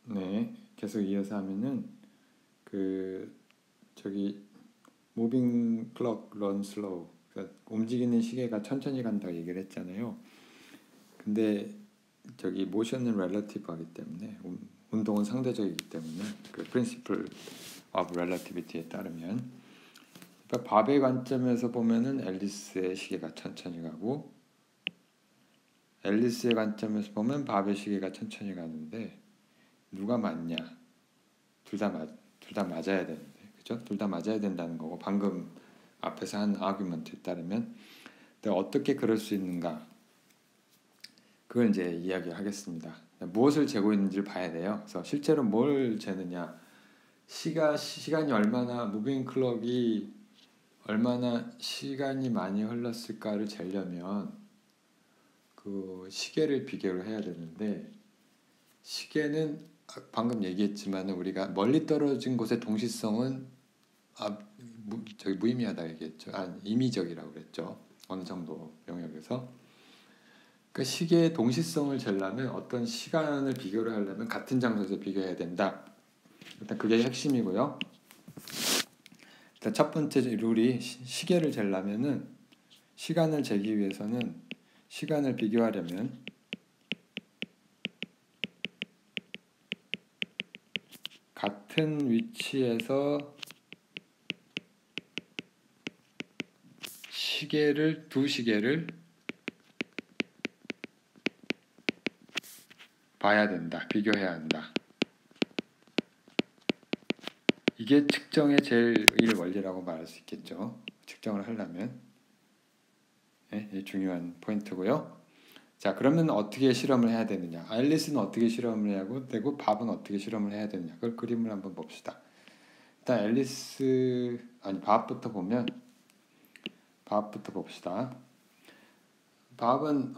네, 계속 이어서 하면은 그 저기 moving clock run slow. 그러니까 움직이는 시계가 천천히 간다고 얘기를 했잖아요. 근데 저기 모션은 렐러티브하기 때문에 운동은 상대적이기 때문에 그 principle of relativity에 따르면 그러니까 밥의 관점에서 보면은 앨리스의 시계가 천천히 가고 앨리스의 관점에서 보면 밥의 시계가 천천히 가는데 누가 맞냐? 둘 다 맞아야 되는데, 그죠? 둘 다 맞아야 된다는 거고 방금 앞에서 한 아규먼트에 따르면 근데 어떻게 그럴 수 있는가? 그걸 이제 이야기하겠습니다. 무엇을 재고 있는지를 봐야 돼요. 그래서 실제로 뭘 재느냐? 시간이 얼마나 무빙 클럭이 얼마나 시간이 많이 흘렀을까를 재려면 그 시계를 비교를 해야 되는데 시계는 방금 얘기했지만 우리가 멀리 떨어진 곳의 동시성은 저기 무의미하다 얘기했죠. 임의적이라고 그랬죠. 어느 정도 영역에서. 그 시계의 동시성을 재려면 어떤 시간을 비교를 하려면 같은 장소에서 비교해야 된다. 일단 그게 핵심이고요. 일단 첫 번째 룰이 시계를 재려면은 시간을 재기 위해서는 시간을 비교하려면 같은 위치에서 두 시계를 봐야 된다. 비교해야 한다. 이게 측정의 제일 원리라고 말할 수 있겠죠. 측정을 하려면 네, 중요한 포인트고요. 자, 그러면 어떻게 실험을 해야 되느냐? 앨리스는 어떻게 실험을 해야 되고 밥은 어떻게 실험을 해야 되느냐? 그걸 그림을 한번 봅시다. 일단 밥부터 봅시다. 밥은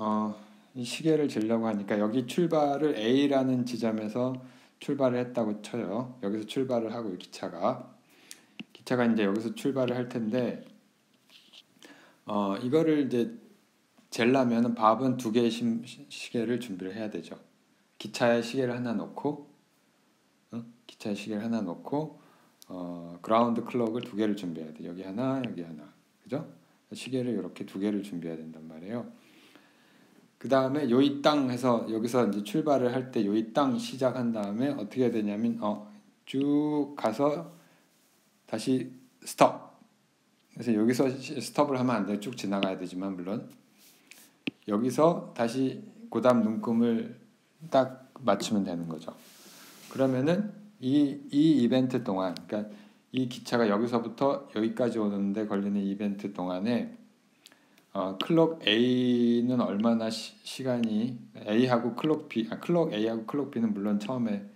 이 시계를 재려고 하니까 여기 출발을 A라는 지점에서 출발을 했다고 쳐요. 여기서 출발을 하고 기차가 이제 여기서 출발을 할 텐데 이거를 이제 재려면 밥은 두 개의 시계를 준비를 해야 되죠. 기차에 시계를 하나 놓고 그라운드 클럭을 두 개를 준비해야 돼. 여기 하나, 여기 하나. 그죠? 시계를 이렇게 두 개를 준비해야 된단 말이에요. 그 다음에 요이 땅 해서 여기서 이제 출발을 할 때 요이 땅 시작한 다음에 어떻게 해야 되냐면 쭉 가서 다시 스톱. 그래서 여기서 스톱을 하면 안 돼요. 쭉 지나가야 되지만 물론 여기서 다시 그다음 눈금을 딱 맞추면 되는 거죠. 그러면은 이 이벤트 동안, 그러니까 이 기차가 여기서부터 여기까지 오는데 걸리는 이벤트 동안에 클럭 A는 얼마나 시간이 A하고 클럭 B, 클럭 A하고 클럭 B는 물론 처음에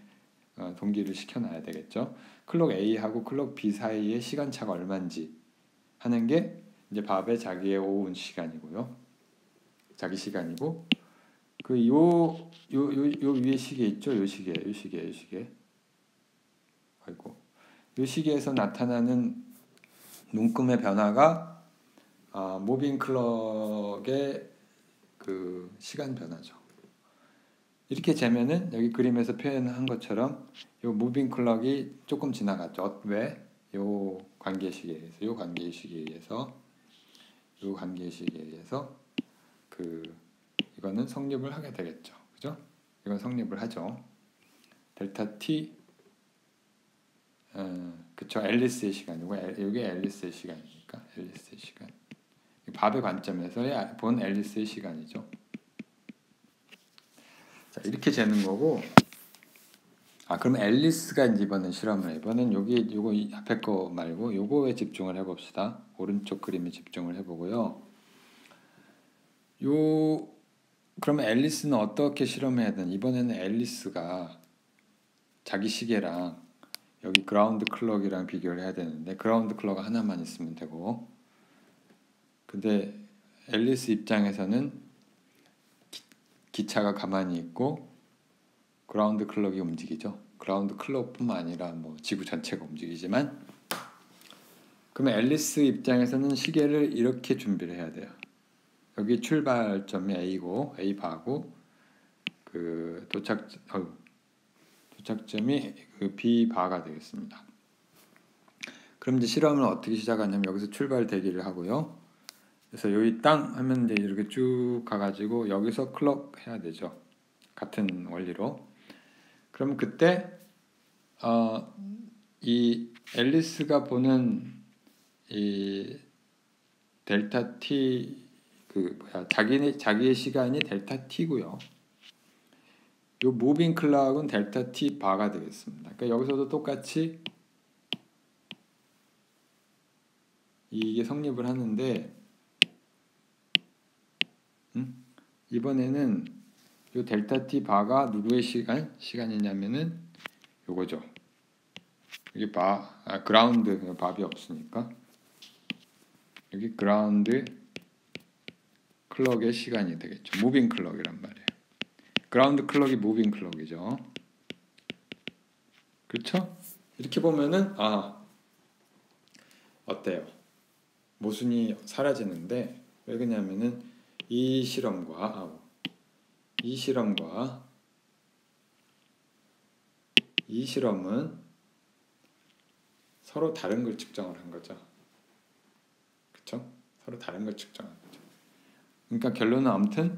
동기를 시켜놔야 되겠죠. 클럭 A하고 클럭 B 사이의 시간차가 얼마인지 하는 게 이제 밥의 자기의 오은 시간이고요. 자기 시간이고 그 요 위에 시계 있죠? 요 시계. 아이고. 요 시계에서 나타나는 눈금의 변화가 모빙 클럭의 그 시간 변화죠. 이렇게 재면은 여기 그림에서 표현한 것처럼 요 무빙 클럭이 조금 지나갔죠. 왜? 요 관계시계에 의해서 이거는 성립을 하게 되겠죠. 그죠? 이건 성립을 하죠. 델타 t 그쵸. 앨리스의 시간이고 이게 앨리스의 시간이니까 앨리스의 시간. 밥의 관점에서의 본 앨리스의 시간이죠. 자, 이렇게 재는 거고. 그럼 앨리스가 이제 이번엔 요거 앞에 거 말고 요거에 집중을 해봅시다. 오른쪽 그림에 집중을 해보고요. 그러면 앨리스는 어떻게 실험해야 되나? 이번에는 앨리스가 자기 시계랑 여기 그라운드 클럭이랑 비교를 해야 되는데 그라운드 클럭 하나만 있으면 되고 근데 앨리스 입장에서는 기차가 가만히 있고 그라운드 클럭이 움직이죠. 그라운드 클럭뿐만 아니라 뭐 지구 전체가 움직이지만 그러면 앨리스 입장에서는 시계를 이렇게 준비를 해야 돼요. 여기 출발점이 A고 A 바고 그 도착점이 그 B 바가 되겠습니다. 그럼 이제 실험을 어떻게 시작하냐면 여기서 출발 대기를 하고요. 그래서 여기 땅 하면 이제 이렇게 쭉 가가지고 여기서 클럭 해야 되죠. 같은 원리로. 그럼 그때 이 앨리스가 보는 이 델타 t 자기의 시간이 델타 t고요. 요 무빙 클락은 델타 t 바가 되겠습니다. 그러니까 여기서도 똑같이 이게 성립을 하는데 이번에는 요 델타 t 바가 누구의 시간이냐면은 요거죠. 여기 그라운드 밥이 없으니까 여기 그라운드 클럭의 시간이 되겠죠. 무빙 클럭이란 말이에요. 그라운드 클럭이 무빙 클럭이죠. 그렇죠? 이렇게 보면은 어때요? 모순이 사라지는데 왜 그러냐면은 이 실험과 이 실험은 서로 다른 걸 측정을 한 거죠. 그렇죠? 서로 다른 걸 측정한 거죠. 그러니까 결론은 아무튼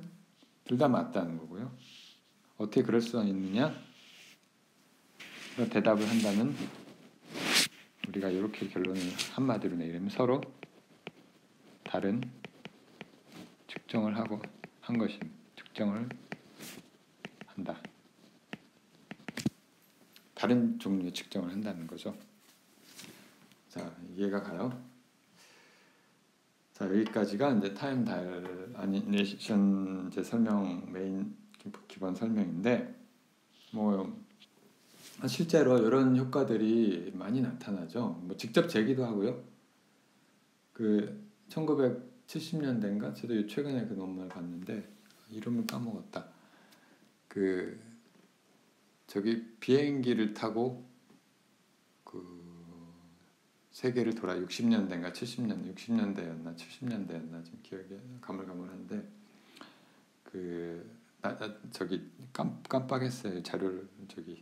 둘 다 맞다는 거고요. 어떻게 그럴 수 있느냐? 대답을 한다면 우리가 이렇게 결론을 한마디로 내리면 서로 다른 측정을 하고 한 것입니다. 측정을 한다. 다른 종류의 측정을 한다는 거죠. 자, 이해가 가요? 자, 여기까지가 이제 타임 다일레이션 이제 설명 메인 기본 설명인데 실제로 이런 효과들이 많이 나타나죠. 직접 재기도 하고요. 그 1970년대인가 저도 최근에 그 논문을 봤는데 이름을 까먹었다. 저기 비행기를 타고 세계를 돌아 60년대인가 60년대였나 70년대였나 지금 기억이 가물가물한데 저기 깜빡했어요. 자료를 저기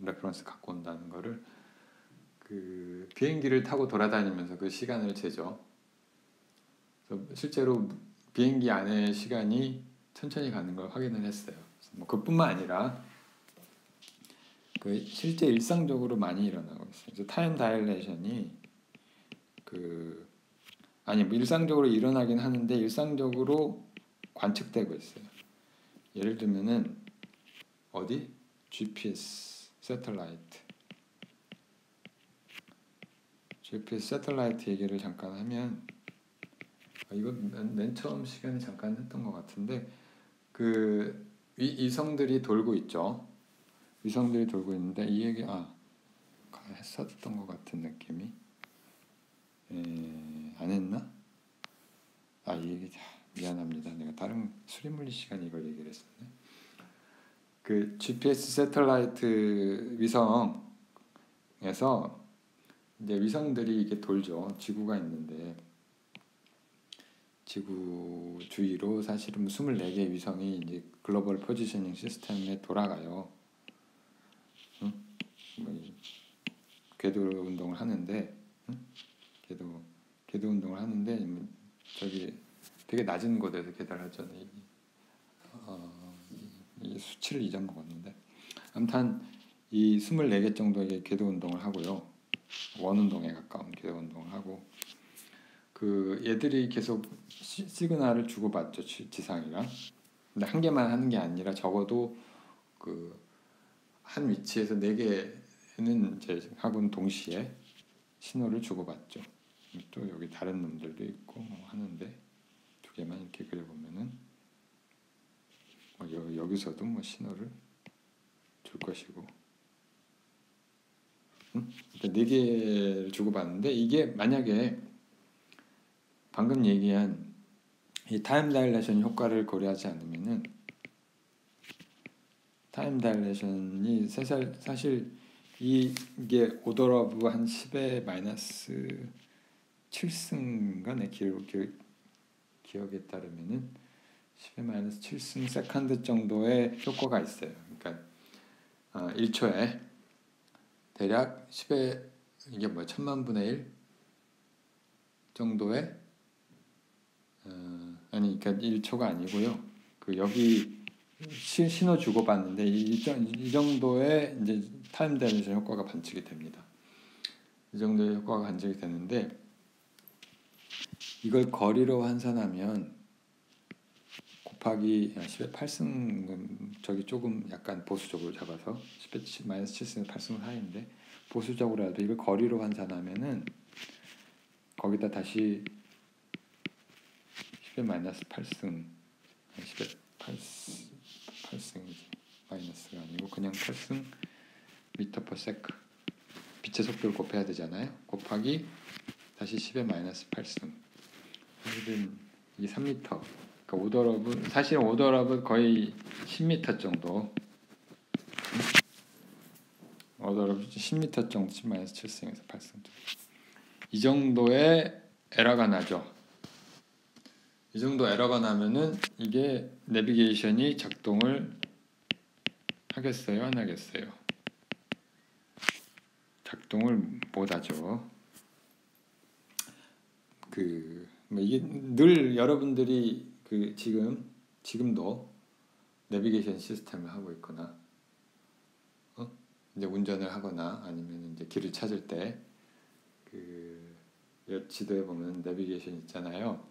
레퍼런스 갖고 온다는 거를 비행기를 타고 돌아다니면서 그 시간을 재죠. 실제로 비행기 안의 시간이 천천히 가는 걸 확인을 했어요. 그뿐만 아니라 실제 일상적으로 많이 일어나고 있어요. 타임 다일레이션이 일상적으로 일어나긴 하는데 일상적으로 관측되고 있어요. 예를 들면은 어디? GPS 새틀라이트 얘기를 잠깐 하면 이거 맨 처음 시간에 잠깐 했던 것 같은데 위성들이 돌고 있죠. 위성들이 돌고 있는데 이 얘기 했었던 것 같은 느낌이 안 했나? 이 얘기 미안합니다. 내가 다른 수리물리 시간에 이걸 얘기를 했었네. GPS 새틀라이트 위성에서 이제 위성들이 이게 돌죠. 지구가 있는데 지구 주위로 사실은 24개의 위성이 이제 글로벌 포지셔닝 시스템에 돌아가요. 궤도 운동을 하는데 궤도 운동을 하는데 저기 되게 낮은 곳에서 궤도를 하죠. 이 수치를 잊어먹었는데 아무튼 이 24개 정도의 궤도 운동을 하고요. 원 운동에 가까운 궤도 운동을 하고 얘들이 계속 시그널을 주고받죠. 지상이랑. 근데 한 개만 하는 게 아니라 적어도 한 위치에서 4개는 이제 하고는 동시에 신호를 주고받죠. 또 여기 다른 놈들도 있고 하는데 2개만 이렇게 그려보면은 여기서도 신호를 줄 것이고 그러니까 4개를 주고받는데 이게 만약에 방금 얘기한 이 타임 다일레이션 효과를 고려하지 않으면은 타임 다일레이션이 사실 이게 오더 오브 한 10의 마이너스 7승인가 내 기억에 따르면은 10의 마이너스 7승 세컨드 정도의 효과가 있어요. 그러니까 1초에 대략 10의 이게 뭐 1000만 분의 1 정도의 아니 그러니까 1초가 아니고요. 그 여기 신호 주고 받는데 이 정도의 이제 타임 딜레이션 효과가 반측이 됩니다. 이 정도의 효과가 반측이 되는데 이걸 거리로 환산하면 곱하기 10의 8승은 저기 조금 약간 보수적으로 잡아서 10의 마이너스 7승 8승 사이인데 보수적으로라도 이걸 거리로 환산하면은 거기다 다시 10의 마이너스 8승 10의 8승이지 마이너스가 아니고 그냥 8승 미터 퍼 세크 빛의 속도를 곱해야 되잖아요. 곱하기 다시 10의 마이너스 8승 이게 3m 그러니까 오더럽은 사실 오더럽은 거의 10m 정도 오더럽 10m 정도 10 마이너스 7승에서 8승 정도 이 정도의 에러가 나죠. 이 정도 에러가 나면은 이게 내비게이션이 작동을 하겠어요? 안 하겠어요? 작동을 못하죠. 뭐 이게 늘 여러분들이 지금도 내비게이션 시스템을 하고 있거나 이제 운전을 하거나 아니면 이제 길을 찾을 때 지도에 보면 내비게이션 있잖아요.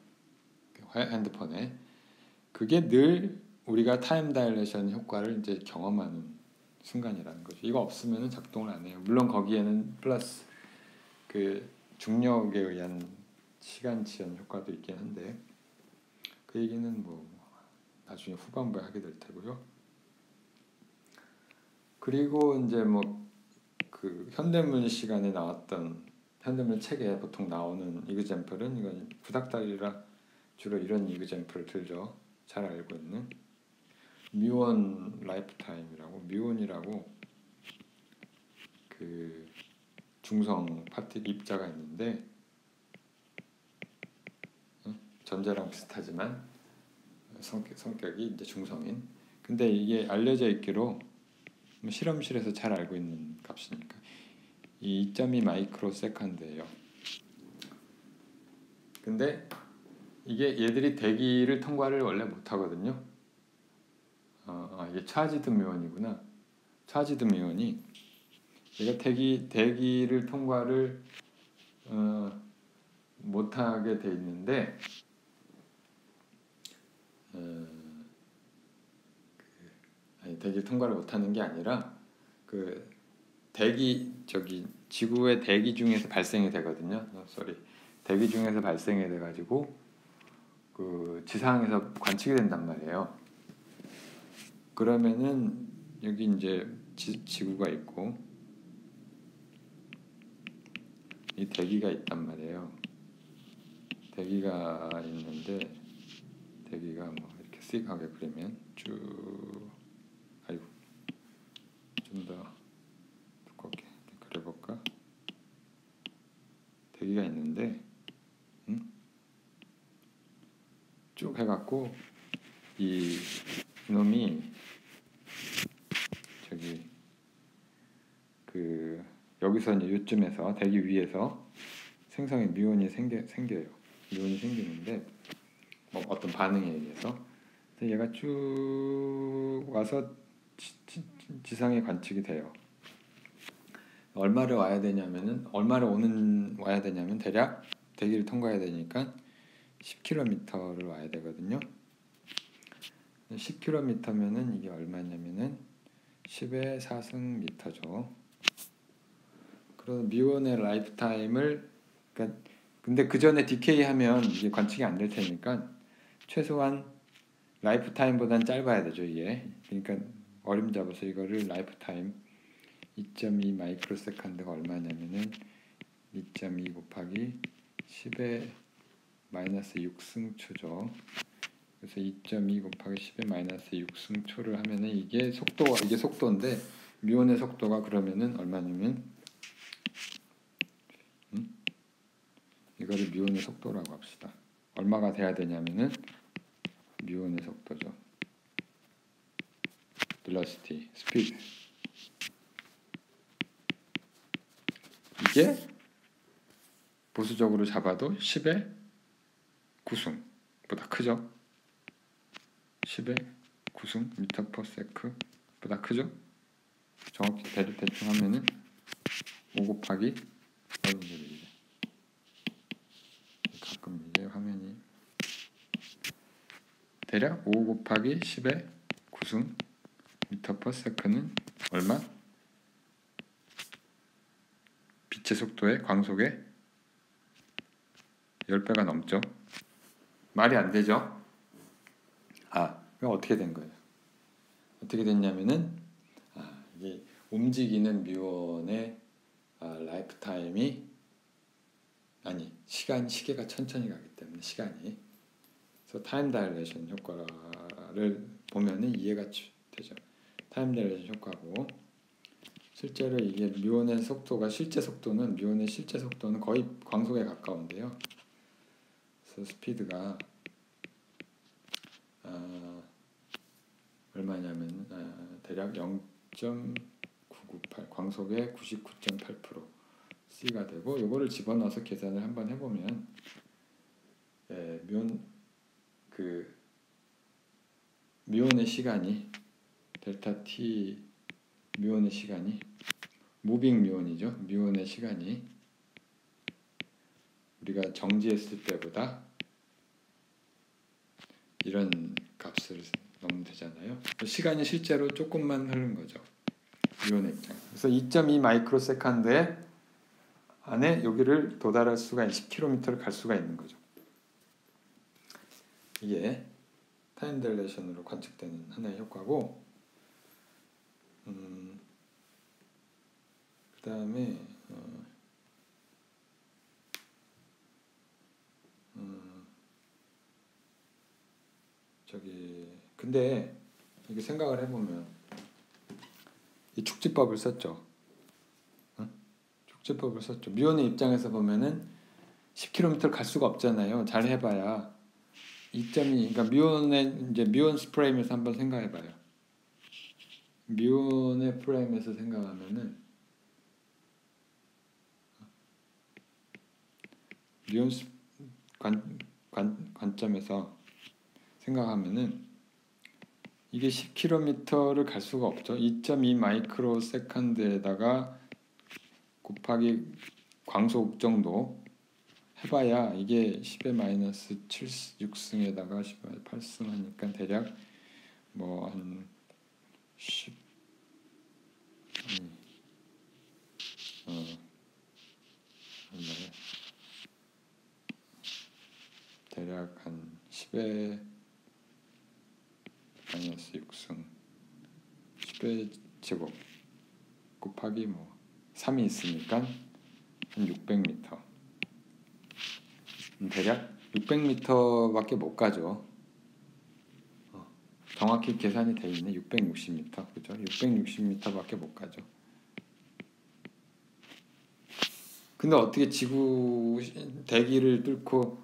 핸드폰에 그게 늘 우리가 타임 다일레이션 효과를 이제 경험하는 순간이라는 거죠. 이거 없으면 작동을 안 해요. 물론 거기에는 플러스 중력에 의한 시간 지연 효과도 있긴 한데 그 얘기는 뭐 나중에 후반부에 하게 될 테고요. 그리고 이제 뭐 현대문 시간에 나왔던 현대문 책에 보통 나오는 이그젬플은 이건 구닥다리라 주로 이런 이그젬플을 들죠. 잘 알고 있는 뮤온 라이프타임이라고 뮤온이라고 중성 파티 입자가 있는데 전자랑 비슷하지만 성격이 이제 중성인. 근데 이게 알려져 있기로 실험실에서 잘 알고 있는 값이니까 이 2.2 마이크로 세컨드예요. 근데 이게 얘들이 대기를 통과를 원래 못 하거든요. 이게 차지드 뮤온이구나. 차지드 뮤온이 얘가 대기를 통과를 못 하게 돼 있는데 대기를 통과를 못 하는 게 아니라 지구의 대기 중에서 발생이 되거든요. 대기 중에서 발생이 돼 가지고 지상에서 관측이 된단 말이에요. 그러면은 여기 이제 지구가 있고 이 대기가 있단 말이에요. 대기가 있는데 대기가 뭐 이렇게 씩하게 그리면 쭉 좀 더 두껍게 그려볼까? 대기가 있는데 쭉 해갖고 이놈이 여기서 이제 요쯤에서 대기 위에서 생성의 뮤온이 생겨요. 뮤온이 생기는데 뭐 어떤 반응에 의해서 얘가 쭉 와서 지상에 관측이 돼요. 얼마를 와야 되냐면 대략 대기를 통과해야 되니까 10km를 와야 되거든요. 10km면은 이게 얼마냐면은 10의 4승 미터죠. 그래서 뮤온의 라이프 타임을 근데 그 전에 디케이 하면 이게 관측이 안 될 테니까 최소한 라이프 타임보다는 짧아야 되죠, 이게. 그러니까 어림 잡아서 이거를 라이프 타임 2.2 마이크로 세컨드가 얼마냐면은 2.2 곱하기 10의 마이너스 6승초죠. 그래서 2.2 곱하기 10의 마이너스 6승초를 하면은 이게 속도인데 뮤온의 속도가 그러면은 얼마냐면 이거를 뮤온의 속도라고 합시다. 얼마가 돼야 되냐면은 뮤온의 속도죠. velocity, speed. 이게 보수적으로 잡아도 10의 9승보다 크죠. 10의 9승 m/s보다 크죠. 정확히 대충 하면은 5 곱하기 가끔 이제 화면이 대략 5 곱하기 10의 9승 m/s는 얼마? 빛의 속도의 광속의 10배가 넘죠. 말이 안 되죠. 그럼 어떻게 된 거예요? 어떻게 됐냐면은 이게 움직이는 뮤온의 라이프 타임이 시계가 천천히 가기 때문에 시간이, 그래서 타임 다일레이션 효과를 보면은 이해가 되죠. 타임 다일레이션 효과고, 실제로 이게 뮤온의 속도가 뮤온의 실제 속도는 거의 광속에 가까운데요. 그래서 스피드가 얼마냐면 대략 0.998 광속의 99.8% C가 되고, 요거를 집어넣어서 계산을 한번 해보면 뮤온의 시간이 델타 T 뮤온의 시간이 무빙 뮤온이죠. 뮤온의 시간이 우리가 정지했을 때보다 이런 값을 넣으면 되잖아요. 시간이 실제로 조금만 흐른 거죠. 뮤온의 입장. 그래서 2.2 마이크로 세컨드에 안에 여기를 도달할 수가 10km를 갈 수가 있는 거죠. 이게 타임 딜레이션으로 관측되는 하나의 효과고, 그 다음에 근데 이게 생각을 해보면 이 축지법을 썼죠. 축지법을 썼죠. 뮤온의 입장에서 보면은 10km 갈 수가 없잖아요. 잘 해봐야 2.2, 그러니까 뮤온 프레임에서 한번 생각해봐요. 뮤온의 프레임에서 생각하면은 뮤온 관점에서 생각하면은 이게 10km를 갈 수가 없죠. 2.2 마이크로 세컨드에다가 곱하기 광속 정도 해봐야 이게 10의 마이너스 6승에다가 10의 8승 하니까 대략 뭐 한 10 대략 한 10의 마이너스 6승 10의 제곱 곱하기 뭐 3이 있으니까 한 600m, 대략 600m밖에 못 가죠. 정확히 계산이 돼 있네. 660m, 그죠? 660m밖에 못 가죠. 근데 어떻게 대기를 뚫고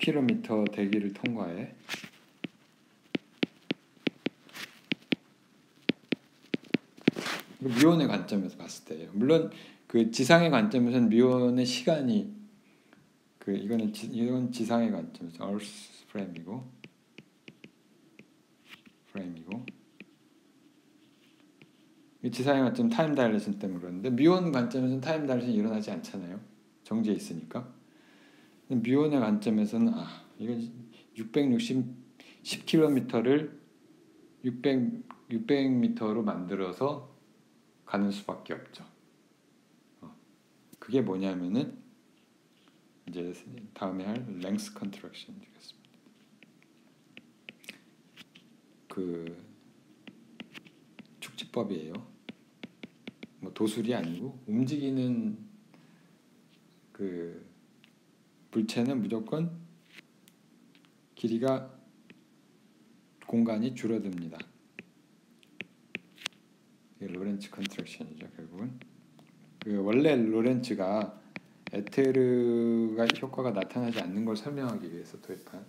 10km 대기를 통과해? 뮤온의 관점에서 봤을 때예요. 물론 그 지상의 관점에서는 뮤온의 시간이 이건 지상의 관점에서 Earth 프레임이고 지상의 관점 타임 다일레이션 때문에 그러는데, 뮤온 관점에서는 타임 다일레이션이 일어나지 않잖아요. 정지해 있으니까. 뮤온의 관점에서는 이건 10km를 600m로 만들어서 가는 수밖에 없죠. 그게 뭐냐면은 이제 다음에 할 랭스 컨트랙션 되겠습니다. 그 축지법이에요. 뭐 도술이 아니고, 움직이는 그 물체는 무조건 공간이 줄어듭니다. 이게 로렌츠 컨트랙션이죠. 결국은 원래 로렌츠가 에테르가 효과가 나타나지 않는 걸 설명하기 위해서 도입한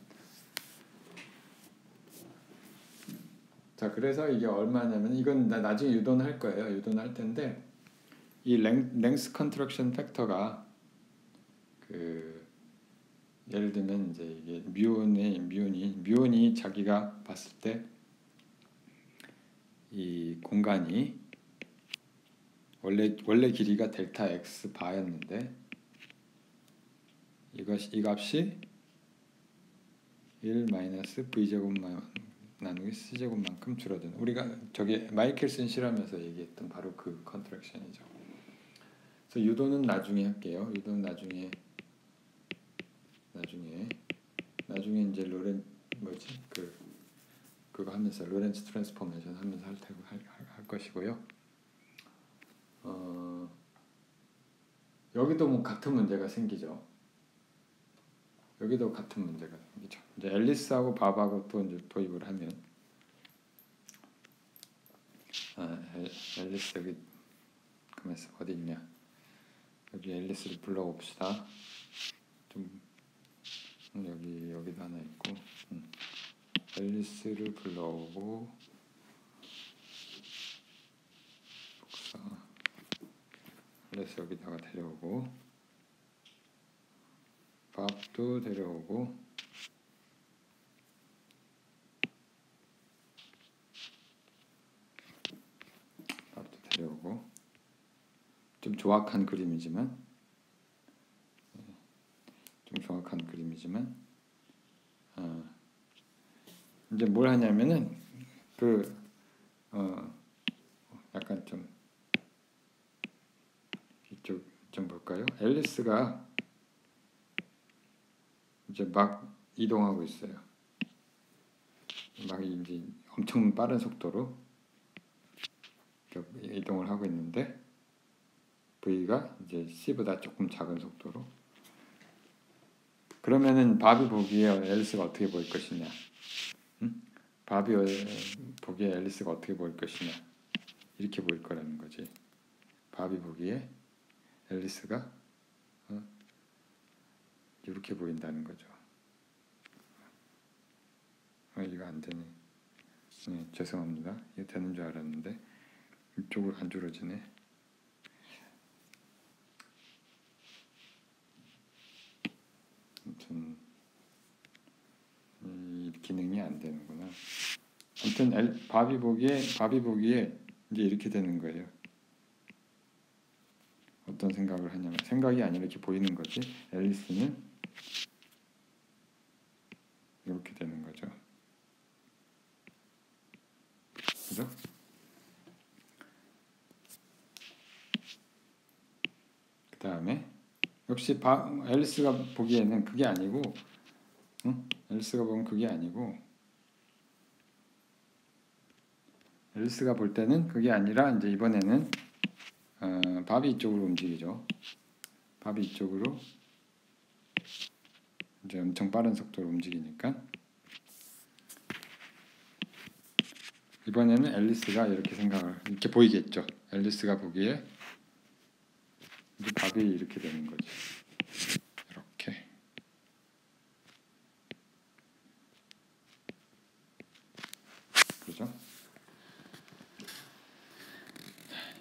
자, 그래서 이게 얼마냐면 이건 나중에 유도는 할 거예요. 유도는 할 텐데 이 랭스 컨트럭션 팩터가 그 예를 들면 이제 이게 뮤온이 자기가 봤을 때 이 공간이 원래 길이가 델타 x 바였는데 이 값이 1 마이너스 v 제곱 나누기 c 제곱만큼 줄어드는 우리가 저기 마이켈슨 실험에서 얘기했던 바로 그 컨트랙션이죠. 그래서 유도는 나중에 할게요. 유도는 나중에 이제 그거 하면서 로렌츠 트랜스포메이션 하면서 할 것이고요. 여기도 뭐 같은 문제가 생기죠. 여기도 같은 문제가 생기죠. 이제 앨리스하고 밥하고 또 이제 도입을 하면 앨리스 여기 가면서 어디 있냐? 여기 앨리스를 불러봅시다. 좀 여기도 하나 있고 앨리스를 불러오고 앨리스 여기다가 데려오고 밥도 데려오고 좀 정확한 그림이지만 이제 뭘 하냐면은 약간 좀 이쪽 좀 볼까요? 앨리스가 이제 막 이동하고 있어요. 막 이제 엄청 빠른 속도로 이동을 하고 있는데 V가 이제 C보다 조금 작은 속도로. 그러면은 밥이 보기에 앨리스가 어떻게 보일 것이냐? 밥이 보기에 앨리스가 어떻게 보일 것이냐? 이렇게 보일 거라는 거지. 밥이 보기에 앨리스가 이렇게 보인다는 거죠. 이거 안 되네. 네, 죄송합니다. 이거 되는 줄 알았는데 이쪽으로 안 줄어지네. 아무튼 이 기능이 안 되는구나. 아무튼 밥이 보기에 이제 이렇게 되는 거예요. 어떤 생각을 하냐면 생각이 아니라 이렇게 보이는 거지. 앨리스는 이렇게 되는 거죠. 그죠? 그 다음에 역시 앨리스가 보기에는 그게 아니고, 앨리스가 보면 그게 아니고, 앨리스가 볼 때는 그게 아니라 이제 이번에는 밥이 이쪽으로 움직이죠. 밥이 이쪽으로 이제 엄청 빠른 속도로 움직이니까 이번에는 앨리스가 이렇게 보이겠죠. 앨리스가 보기에 이제 밥이 이렇게 되는 거죠. 이렇게. 그죠?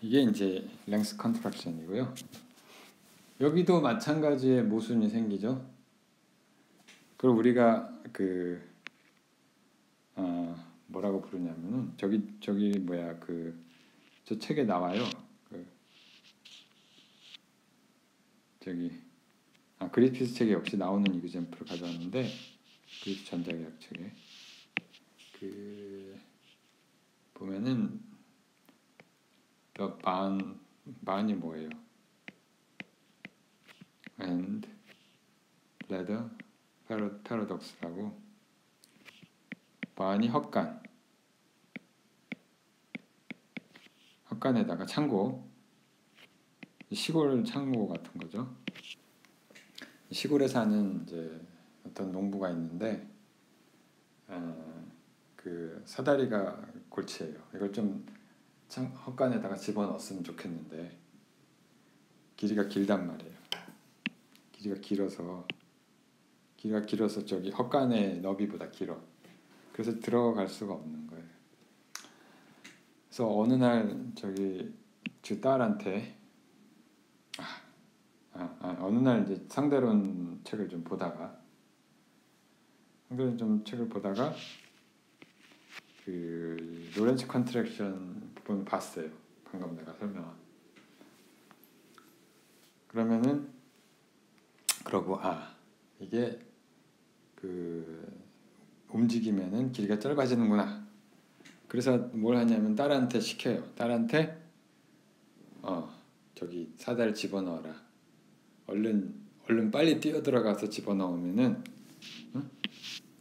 이게 이제 랭스 컨트랙션이고요. 여기도 마찬가지의 모순이 생기죠. 그걸 우리가 뭐라고 부르냐면은 저기 뭐야 저 책에 나와요. 그리피스 책에 역시 나오는 이그젬플을 가져왔는데 그리스 전자계약 책에 보면은 반이 뭐예요? and ladder paradox라고. 반이 헛간에다가 창고, 시골 창고 같은 거죠. 시골에 사는 이제 어떤 농부가 있는데 그 사다리가 골치예요. 이걸 좀 헛간에다가 집어넣었으면 좋겠는데 길이가 길단 말이에요. 길이가 길어서 저기 헛간의 너비보다 길어. 그래서 들어갈 수가 없는 거예요. 그래서 어느 날 저기 제 딸한테 어느 날 이제 상대론 책을 좀 보다가 그 로렌츠 컨트랙션 부분을 봤어요. 방금 내가 설명한. 그러면은 그러고 이게 그 움직이면은 길이가 짧아지는구나. 그래서 뭘 하냐면 딸한테 시켜요. 딸한테 저기 사다리를 집어넣어라. 얼른 빨리 뛰어 들어가서 집어넣으면은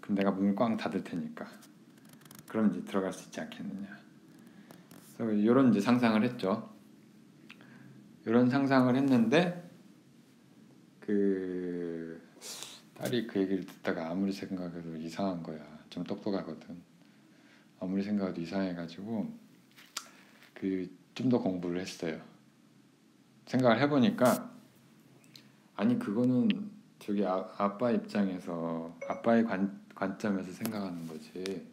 그럼 내가 문을 꽝 닫을 테니까. 그럼 이제 들어갈 수 있지 않겠느냐. 그래서 이런 이제 상상을 했죠. 이런 상상을 했는데 그 딸이 그 얘기를 듣다가 아무리 생각해도 이상한 거야. 좀 똑똑하거든. 아무리 생각해도 이상해가지고 좀 더 공부를 했어요. 생각을 해보니까 아니 그거는 저기 아빠 입장에서 아빠의 관점에서 생각하는 거지.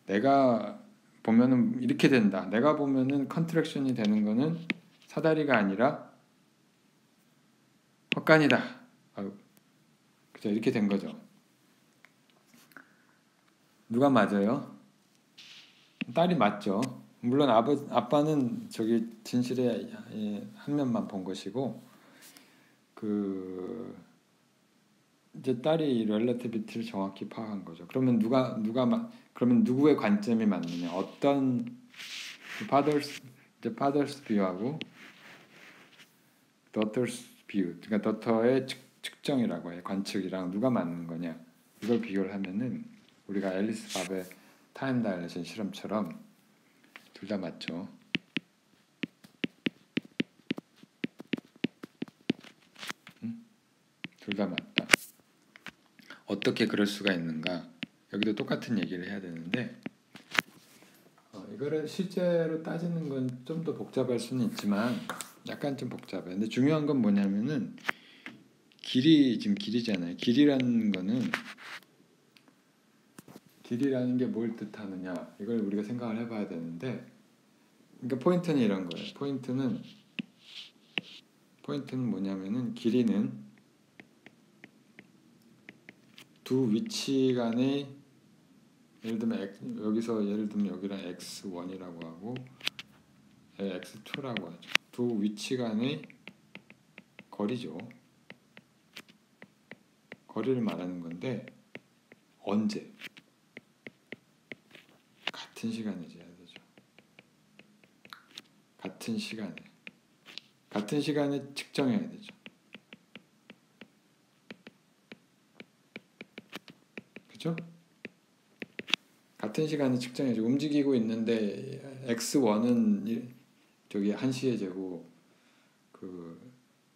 내가 보면은 이렇게 된다. 내가 보면은 컨트랙션이 되는 거는 사다리가 아니라 헛간이다. 그죠? 이렇게 된 거죠. 누가 맞아요? 딸이 맞죠. 물론 아빠는 저기 진실의 한 면만 본 것이고 이제 딸이 렐러티비티를 정확히 파악한 거죠. 그러면 그러면 누구의 관점이 맞느냐? 어떤 father's view하고 daughter's view, 그러니까 daughter의 측정이라고 해 관측이랑 누가 맞는 거냐? 이걸 비교를 하면은 우리가 앨리스 밥의 타임 다일레이션 실험처럼 둘 다 맞죠. 둘 다 맞다. 어떻게 그럴 수가 있는가? 여기도 똑같은 얘기를 해야 되는데 이거를 실제로 따지는 건 좀 더 복잡할 수는 있지만 약간 좀 복잡해. 근데 중요한 건 뭐냐면은 지금 길이잖아요. 길이라는 게 뭘 뜻하느냐? 이걸 우리가 생각을 해봐야 되는데, 그러니까 포인트는 이런 거예요. 포인트는 뭐냐면은 길이는 두 위치 간의 예를 들면 여기랑 x1이라고 하고 x2라고 하죠. 두 위치 간의 거리죠. 거리를 말하는 건데 언제? 같은 시간에 재야 되죠. 같은 시간에 측정해야 되죠. 그죠? 같은 시간에 측정해야죠. 움직이고 있는데 x1은 저기 1시에 재고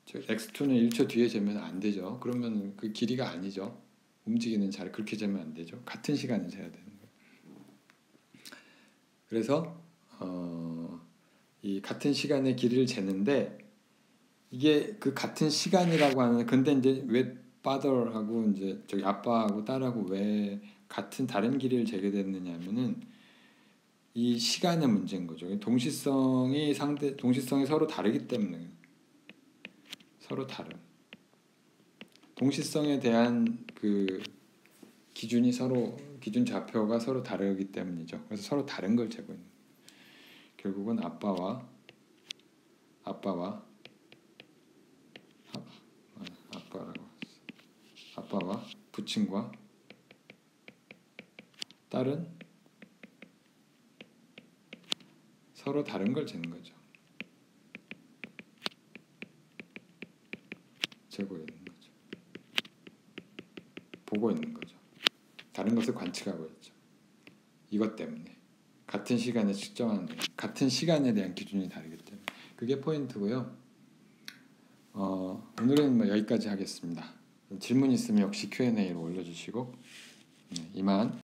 x2는 1초 뒤에 재면 안 되죠. 그러면 그 길이가 아니죠. 움직이는 자리 그렇게 재면 안 되죠. 같은 시간에 재야 되는 거예요. 그래서 이 같은 시간의 길이를 재는데 이게 그 같은 시간이라고 하는 근데 이제 왜 father하고 이제 저기 아빠하고 딸하고 왜 같은 다른 길이를 재게 됐느냐면은 이 시간의 문제인 거죠. 동시성이 서로 다르기 때문에 서로 다른 동시성에 대한 그 기준 좌표가 서로 다르기 때문이죠. 그래서 서로 다른 걸 재고 있는 거예요. 결국은 아빠와 부친과 딸은 서로 다른 걸 재는 거죠. 재고 있는 거죠. 보고 있는 거죠. 다른 것을 관측하고 있죠. 이것 때문에 같은 시간에 같은 시간에 대한 기준이 다르기 때문에 그게 포인트고요. 오늘은 여기까지 하겠습니다. 질문 있으면 역시 Q&A로 올려주시고 이만